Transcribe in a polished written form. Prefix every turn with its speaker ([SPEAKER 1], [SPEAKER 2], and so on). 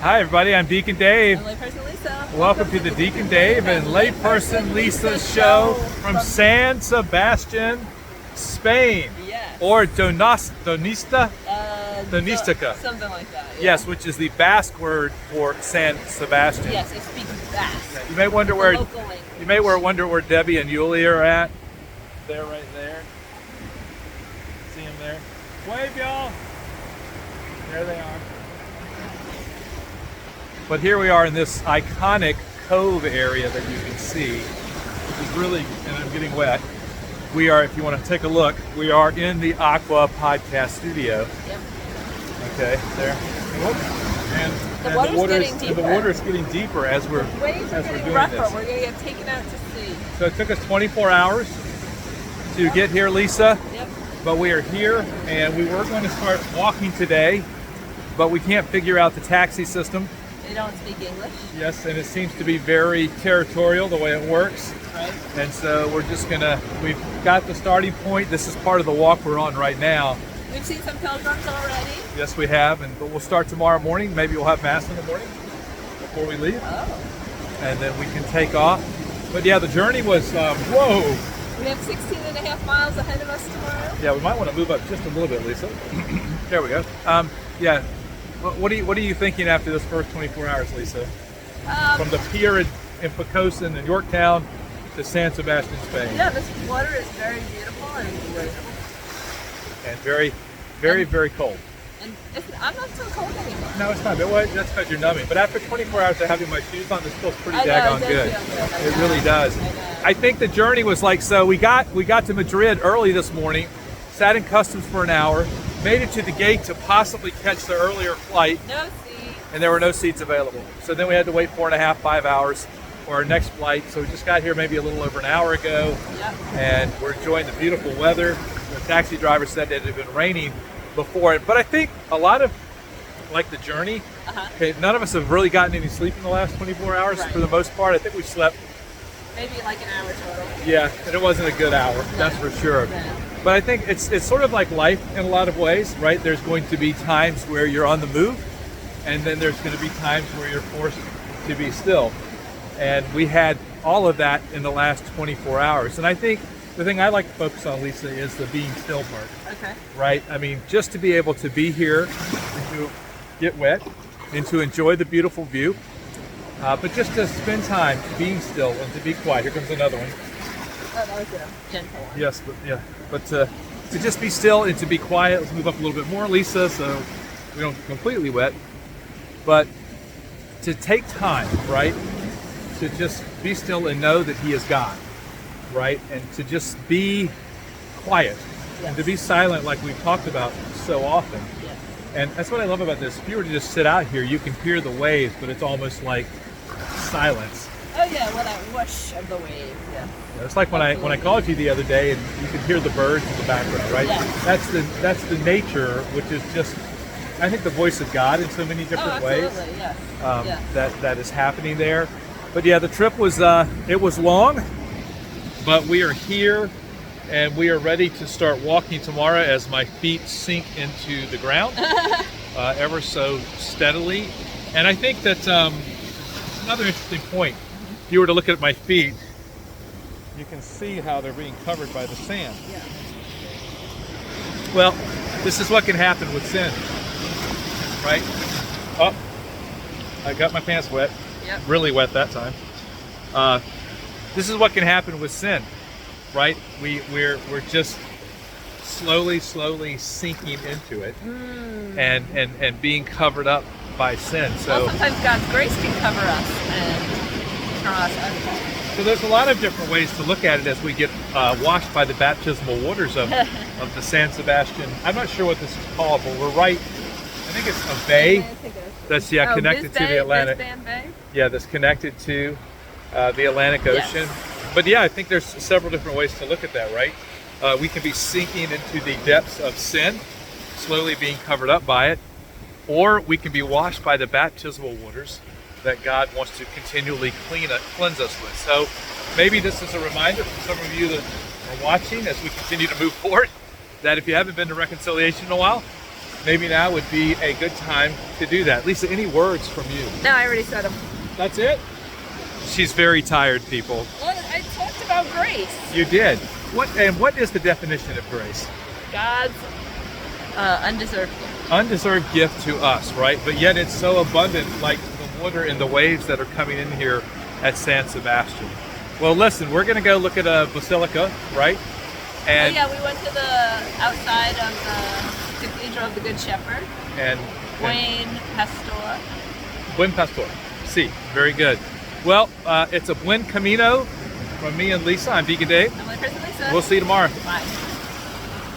[SPEAKER 1] Hi everybody, I'm Deacon Dave.
[SPEAKER 2] And layperson Lisa.
[SPEAKER 1] Welcome to the Deacon Dave and layperson Lisa show from San Sebastian, Spain.
[SPEAKER 2] Yes.
[SPEAKER 1] Or Donistica?
[SPEAKER 2] Something like that. Yeah.
[SPEAKER 1] Yes, which is the Basque word for San Sebastian.
[SPEAKER 2] Yes, I speak Basque.
[SPEAKER 1] You may wonder where Debbie and Yuli are at. They're right there. See them there? Wave, y'all. There they are. But here we are in this iconic cove area that you can see, which is really, and I'm getting wet. We are, if you want to take a look, we are in the Aqua Podcast Studio.
[SPEAKER 2] Yep.
[SPEAKER 1] Okay, there. And
[SPEAKER 2] the
[SPEAKER 1] water's getting deeper as we're
[SPEAKER 2] waves are getting rougher. We're going to get taken out to sea.
[SPEAKER 1] So it took us 24 hours to get here, Lisa.
[SPEAKER 2] Yep.
[SPEAKER 1] But we are here, and we were going to start walking today, but we can't figure out the taxi system.
[SPEAKER 2] They don't speak English.
[SPEAKER 1] Yes, and it seems to be very territorial the way it works.
[SPEAKER 2] Right.
[SPEAKER 1] And so we've got the starting point. This is part of the walk we're on right now.
[SPEAKER 2] We've seen some pilgrims already.
[SPEAKER 1] Yes, we have, but we'll start tomorrow morning. Maybe we'll have Mass in the morning before we leave.
[SPEAKER 2] Oh.
[SPEAKER 1] And then we can take off. But yeah, the journey was, whoa.
[SPEAKER 2] We have 16 and a half miles ahead of us tomorrow.
[SPEAKER 1] Yeah, we might want to move up just a little bit, Lisa. There we go. Yeah. What are you thinking after this first 24 hours, Lisa? From the pier in Picosa in Yorktown to San Sebastian, Spain.
[SPEAKER 2] Yeah, this water is very beautiful and enjoyable.
[SPEAKER 1] And very, very, very cold.
[SPEAKER 2] And I'm not so cold anymore.
[SPEAKER 1] No, it's not. That's because you're numbing. But after 24 hours of having my shoes on, this feels pretty daggone good. It really does. I think the journey was like, so we got to Madrid early this morning, sat in customs for an hour, made it to the gate to possibly catch the earlier flight.
[SPEAKER 2] No seats.
[SPEAKER 1] And there were no seats available. So then we had to wait 4.5, 5 hours for our next flight. So we just got here maybe a little over an hour ago.
[SPEAKER 2] Yep.
[SPEAKER 1] And we're enjoying the beautiful weather. The taxi driver said that it had been raining before it. But I think a lot of, like the journey, okay, none of us have really gotten any sleep in the last 24 hours for the most part. I think we slept
[SPEAKER 2] maybe like an hour total.
[SPEAKER 1] Yeah, and it wasn't a good hour, that's for sure.
[SPEAKER 2] No.
[SPEAKER 1] But I think it's sort of like life in a lot of ways, right? There's going to be times where you're on the move, and then there's going to be times where you're forced to be still. And we had all of that in the last 24 hours. And I think the thing I like to focus on, Lisa, is the being still part.
[SPEAKER 2] Okay.
[SPEAKER 1] Right? I mean, just to be able to be here and to get wet and to enjoy the beautiful view, but just to spend time being still and to be quiet. Here comes another one.
[SPEAKER 2] Oh, that was a gentle one.
[SPEAKER 1] Yes, but to just be still and to be quiet. Let's move up a little bit more, Lisa, so we don't get completely wet. But to take time, right? To just be still and know that He is God, right? And to just be quiet and to be silent, like we've talked about so often.
[SPEAKER 2] Yes.
[SPEAKER 1] And that's what I love about this. If you were to just sit out here, you can hear the waves, but it's almost like silence.
[SPEAKER 2] Oh yeah, well that whoosh of the wave. Yeah.
[SPEAKER 1] It's like when I called you the other day, and you could hear the birds in the background, right?
[SPEAKER 2] Yeah.
[SPEAKER 1] That's the nature, which is just, I think, the voice of God in so many different ways.
[SPEAKER 2] Yes.
[SPEAKER 1] That is happening there. But yeah, the trip was it was long, but we are here, and we are ready to start walking tomorrow as my feet sink into the ground ever so steadily. And I think that another interesting point. If you were to look at my feet, you can see how they're being covered by the sand.
[SPEAKER 2] Yeah.
[SPEAKER 1] Well, this is what can happen with sin, right? Oh, I got my pants wet.
[SPEAKER 2] Yep.
[SPEAKER 1] Really wet that time. This is what can happen with sin, right? We're just slowly sinking into it, and being covered up by sin. So
[SPEAKER 2] well, sometimes God's grace can cover us and turn us over.
[SPEAKER 1] So there's a lot of different ways to look at it as we get washed by the baptismal waters of the San Sebastian. I'm not sure what this is called, but we're right. I think it's a bay that's connected to the Atlantic.
[SPEAKER 2] Bay?
[SPEAKER 1] Yeah, that's connected to the Atlantic Ocean.
[SPEAKER 2] Yes.
[SPEAKER 1] But yeah, I think there's several different ways to look at that, right? We can be sinking into the depths of sin, slowly being covered up by it, or we can be washed by the baptismal waters that God wants to continually cleanse us with. So maybe this is a reminder for some of you that are watching as we continue to move forward, that if you haven't been to reconciliation in a while, maybe now would be a good time to do that. Lisa, any words from you?
[SPEAKER 2] No, I already said them.
[SPEAKER 1] That's it? She's very tired, people.
[SPEAKER 2] Well, I talked about grace.
[SPEAKER 1] You did. What is the definition of grace?
[SPEAKER 2] God's undeserved gift.
[SPEAKER 1] Undeserved gift to us, right? But yet it's so abundant, like the water and the waves that are coming in here at San Sebastian. Well, listen, we're going to go look at a basilica, right? And
[SPEAKER 2] we went to the outside of the Cathedral of the Good Shepherd.
[SPEAKER 1] and
[SPEAKER 2] Buen Pastor.
[SPEAKER 1] Buen Pastor. See, very good. Well, it's a buen camino from me and Lisa. I'm Deacon Dave.
[SPEAKER 2] I'm with Chris and Lisa.
[SPEAKER 1] We'll see you tomorrow.
[SPEAKER 2] Bye.